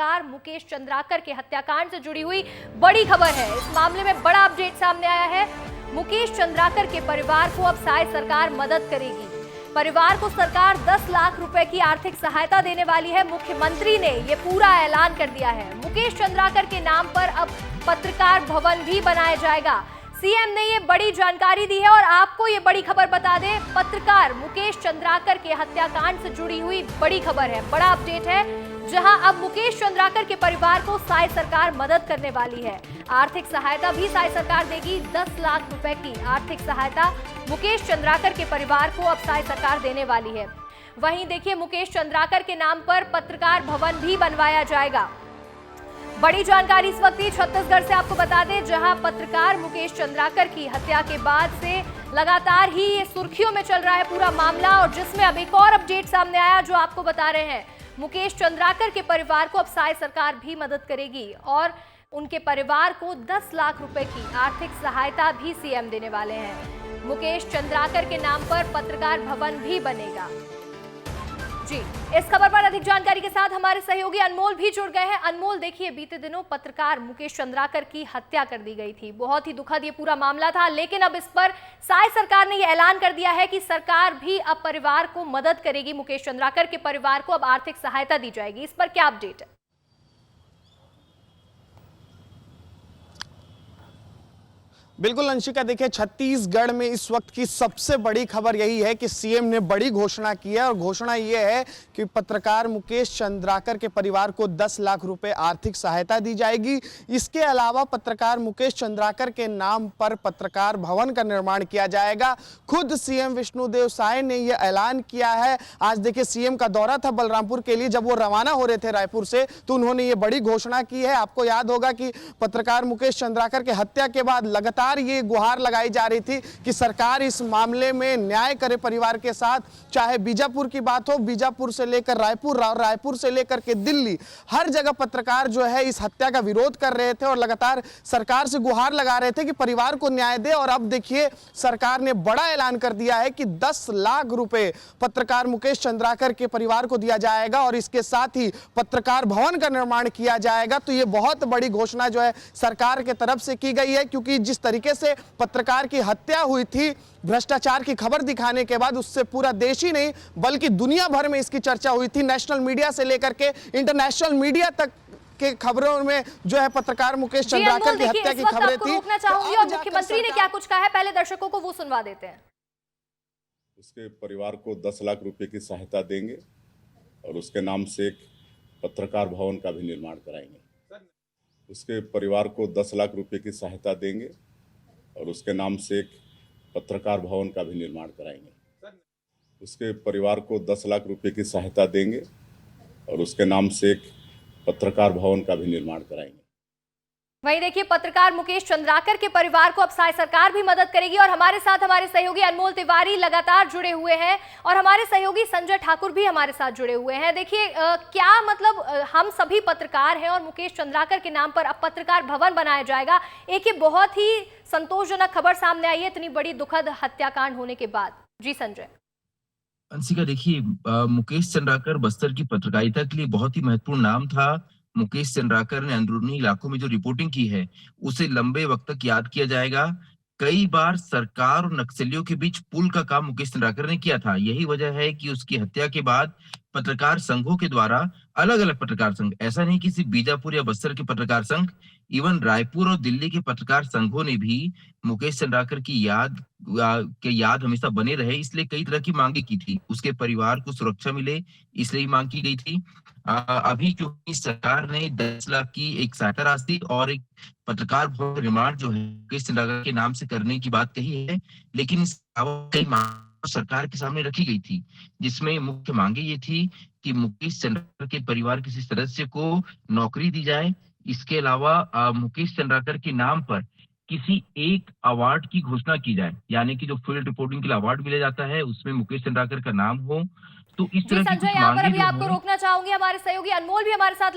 पत्रकार मुकेश चंद्राकर के हत्याकांड से जुड़ी हुई बड़ी खबर है। इस मामले में बड़ा अपडेट सामने आया है। मुकेश चंद्राकर के परिवार को अब साय सरकार मदद करेगी। परिवार को सरकार 10 लाख रुपए की आर्थिक सहायता देने वाली है। मुख्यमंत्री ने ये पूरा ऐलान कर दिया है। मुकेश चंद्राकर के नाम पर अब पत्रकार भवन भी बनाया जाएगा। सीएम ने ये बड़ी जानकारी दी है और आपको ये बड़ी खबर बता दें, पत्रकार मुकेश चंद्राकर के हत्याकांड से जुड़ी हुई बड़ी खबर है, बड़ा अपडेट है, जहां अब मुकेश चंद्राकर के परिवार को साय सरकार मदद करने वाली है। आर्थिक सहायता भी साय सरकार देगी। 10 लाख रुपए की आर्थिक सहायता मुकेश चंद्राकर के परिवार को अब साय सरकार देने वाली है। वहीं देखिए, मुकेश चंद्राकर के नाम पर पत्रकार भवन भी बनवाया जाएगा। बड़ी जानकारी इस वक्त छत्तीसगढ़ से आपको बता दें, जहां पत्रकार मुकेश चंद्राकर की हत्या के बाद से लगातार ही ये सुर्खियों में चल रहा है पूरा मामला, और जिसमें अब एक और अपडेट सामने आया जो आपको बता रहे हैं। मुकेश चंद्राकर के परिवार को अब साय सरकार भी मदद करेगी और उनके परिवार को 10 लाख रुपए की आर्थिक सहायता भी सीएम देने वाले हैं। मुकेश चंद्राकर के नाम पर पत्रकार भवन भी बनेगा। जी, इस खबर पर अधिक जानकारी के साथ हमारे सहयोगी अनमोल भी जुड़ गए हैं। अनमोल, देखिए, बीते दिनों पत्रकार मुकेश चंद्राकर की हत्या कर दी गई थी। बहुत ही दुखद ये पूरा मामला था, लेकिन अब इस पर साय सरकार ने ये ऐलान कर दिया है कि सरकार भी अब परिवार को मदद करेगी। मुकेश चंद्राकर के परिवार को अब आर्थिक सहायता दी जाएगी। इस पर क्या अपडेट है? बिल्कुल अंशिका, देखिए, छत्तीसगढ़ में इस वक्त की सबसे बड़ी खबर यही है कि सीएम ने बड़ी घोषणा की है और घोषणा ये है कि पत्रकार मुकेश चंद्राकर के परिवार को 10 लाख रुपए आर्थिक सहायता दी जाएगी। इसके अलावा पत्रकार मुकेश चंद्राकर के नाम पर पत्रकार भवन का निर्माण किया जाएगा। खुद सीएम विष्णुदेव साय ने यह ऐलान किया है। आज देखिए, सीएम का दौरा था बलरामपुर के लिए। जब वो रवाना हो रहे थे रायपुर से, तो उन्होंने ये बड़ी घोषणा की है। आपको याद होगा कि पत्रकार मुकेश चंद्राकर के हत्या के बाद लगातार ये गुहार लगाई जा रही थी कि सरकार इस मामले में न्याय करे परिवार के साथ। चाहे बीजापुर की बात हो, बीजापुर से लेकर रायपुर, रायपुर से लेकर के दिल्ली, हर जगह पत्रकार जो है इस हत्या का विरोध कर रहे थे और लगातार सरकार से गुहार लगा रहे थे कि परिवार को न्याय दे। और अब देखिए, सरकार ने बड़ा ऐलान कर दिया है कि 10 लाख रुपए पत्रकार मुकेश चंद्राकर के परिवार को दिया जाएगा और इसके साथ ही पत्रकार भवन का निर्माण किया जाएगा। तो ये बहुत बड़ी घोषणा जो है सरकार के तरफ से की गई है, क्योंकि जिस तरीके से पत्रकार की हत्या हुई थी भ्रष्टाचार की खबर दिखाने के बाद, उससे पूरा देश ही नहीं बल्कि दुनिया भर में इसकी चर्चा हुई थी। नेशनल मीडिया से लेकर के इंटरनेशनल मीडिया तक के खबरों में जो है पत्रकार मुकेश चंद्राकर की हत्या की खबरें थी। रोकना चाहूंगी और मुख्यमंत्री ने क्या कुछ कहा है, पहले दर्शकों को वो सुनवा देते हैं। उसके परिवार को 10 लाख रुपए की सहायता देंगे और उसके नाम से एक पत्रकार भवन का भी निर्माण कराएंगे। उसके परिवार को 10 लाख रुपए की सहायता देंगे और उसके नाम से एक पत्रकार भवन का भी निर्माण कराएंगे। उसके परिवार को 10 लाख रुपए की सहायता देंगे और उसके नाम से एक पत्रकार भवन का भी निर्माण कराएंगे। वहीं देखिए, पत्रकार मुकेश चंद्राकर के परिवार को अब साय सरकार भी मदद करेगी और हमारे साथ हमारे सहयोगी अनमोल तिवारी लगातार जुड़े हुए हैं और हमारे सहयोगी संजय ठाकुर भी हमारे साथ जुड़े हुए हैं। देखिए, क्या मतलब, हम सभी पत्रकार हैं और मुकेश चंद्राकर के नाम पर अब पत्रकार भवन बनाया जाएगा। एक ये बहुत ही संतोषजनक खबर सामने आई है इतनी बड़ी दुखद हत्याकांड होने के बाद। जी संजय। अंशिका, देखिए, मुकेश चंद्राकर बस्तर की पत्रकारिता के लिए बहुत ही महत्वपूर्ण नाम था। मुकेश चंद्राकर ने अंदरूनी इलाकों में जो रिपोर्टिंग की है उसे लंबे वक्त तक याद किया जाएगा। कई बार सरकार और नक्सलियों के बीच पुल का काम मुकेश चंद्राकर ने किया था। यही वजह है कि उसकी हत्या के बाद पत्रकार संघों के द्वारा, अलग अलग पत्रकार संघ, ऐसा नहीं कि सिर्फ बीजापुर या बस्तर के पत्रकार संघ, इवन रायपुर और दिल्ली के पत्रकार संघों ने भी मुकेश चंद्राकर की याद हमेशा बने रहे, इसलिए कई तरह की मांगे की थी। उसके परिवार को सुरक्षा मिले, इसलिए मांग की गई थी। अभी क्योंकि सरकार ने 10 लाख की एक सहायता राशि और एक पत्रकार भवन निर्माण जो है मुकेश चंद्राकर के नाम से करने की बात कही है, लेकिन कई मांग सरकार के सामने रखी गई थी, जिसमें मुख्य मांगे ये थी कि मुकेश चंद्राकर के परिवार किसी सदस्य को नौकरी दी जाए। इसके अलावा मुकेश चंद्राकर के नाम पर किसी एक अवार्ड की घोषणा की जाए, यानी कि जो फील्ड रिपोर्टिंग के लिए अवार्ड मिला जाता है उसमें मुकेश चंद्राकर का नाम हो। तो इस तरह की संजय, यहाँ पर अभी आपको रोकना चाहूंगी, हमारे सहयोगी अनमोल भी हमारे साथ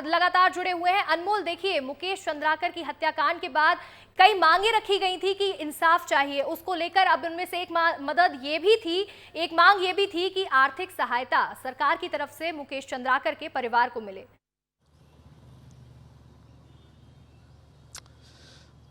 लगातार जुड़े हुए हैं। अनमोल, देखिए, मुकेश चंद्राकर की हत्याकांड के बाद कई मांगे रखी गई थी कि इंसाफ चाहिए, उसको लेकर अब उनमें से एक मांग ये भी थी कि आर्थिक सहायता सरकार की तरफ से मुकेश चंद्राकर के परिवार को मिले।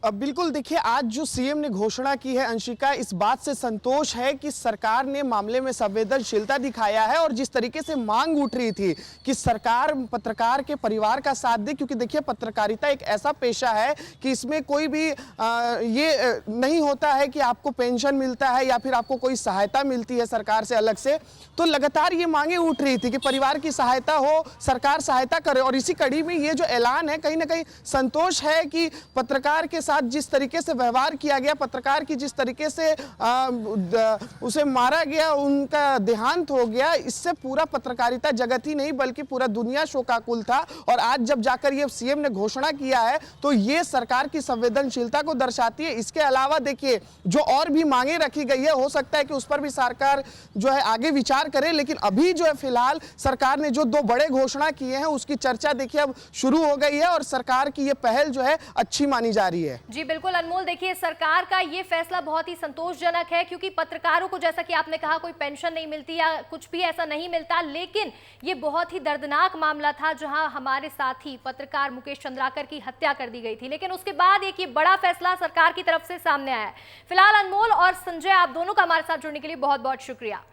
बिल्कुल देखिए, आज जो सीएम ने घोषणा की है अंशिका, इस बात से संतोष है कि सरकार ने मामले में संवेदनशीलता दिखाया है और जिस तरीके से मांग उठ रही थी कि सरकार पत्रकार के परिवार का साथ दे, क्योंकि देखिए पत्रकारिता एक ऐसा पेशा है कि इसमें कोई भी ये नहीं होता है कि आपको पेंशन मिलता है या फिर आपको कोई सहायता मिलती है सरकार से अलग से। तो लगातार ये मांगे उठ रही थी कि परिवार की सहायता हो, सरकार सहायता करे, और इसी कड़ी में ये जो ऐलान है, कहीं ना कहीं संतोष है कि पत्रकार के साथ जिस तरीके से व्यवहार किया गया, पत्रकार की जिस तरीके से उसे मारा गया, उनका देहांत हो गया, इससे पूरा पत्रकारिता जगत ही नहीं बल्कि पूरा दुनिया शोकाकुल था। और आज जब जाकर ये सीएम ने घोषणा किया है तो ये सरकार की संवेदनशीलता को दर्शाती है। इसके अलावा देखिए जो और भी मांगे रखी गई है, हो सकता है कि उस पर भी सरकार जो है आगे विचार करे, लेकिन अभी जो है फिलहाल सरकार ने जो 2 बड़े घोषणा किए हैं उसकी चर्चा देखिए अब शुरू हो गई है और सरकार की ये पहल जो है अच्छी मानी जा रही है। जी बिल्कुल अनमोल, देखिए सरकार का ये फैसला बहुत ही संतोषजनक है क्योंकि पत्रकारों को, जैसा कि आपने कहा, कोई पेंशन नहीं मिलती या कुछ भी ऐसा नहीं मिलता, लेकिन ये बहुत ही दर्दनाक मामला था जहां हमारे साथी पत्रकार मुकेश चंद्राकर की हत्या कर दी गई थी। लेकिन उसके बाद एक ये बड़ा फैसला सरकार की तरफ से सामने आया है। फिलहाल अनमोल और संजय, आप दोनों का हमारे साथ जुड़ने के लिए बहुत बहुत शुक्रिया।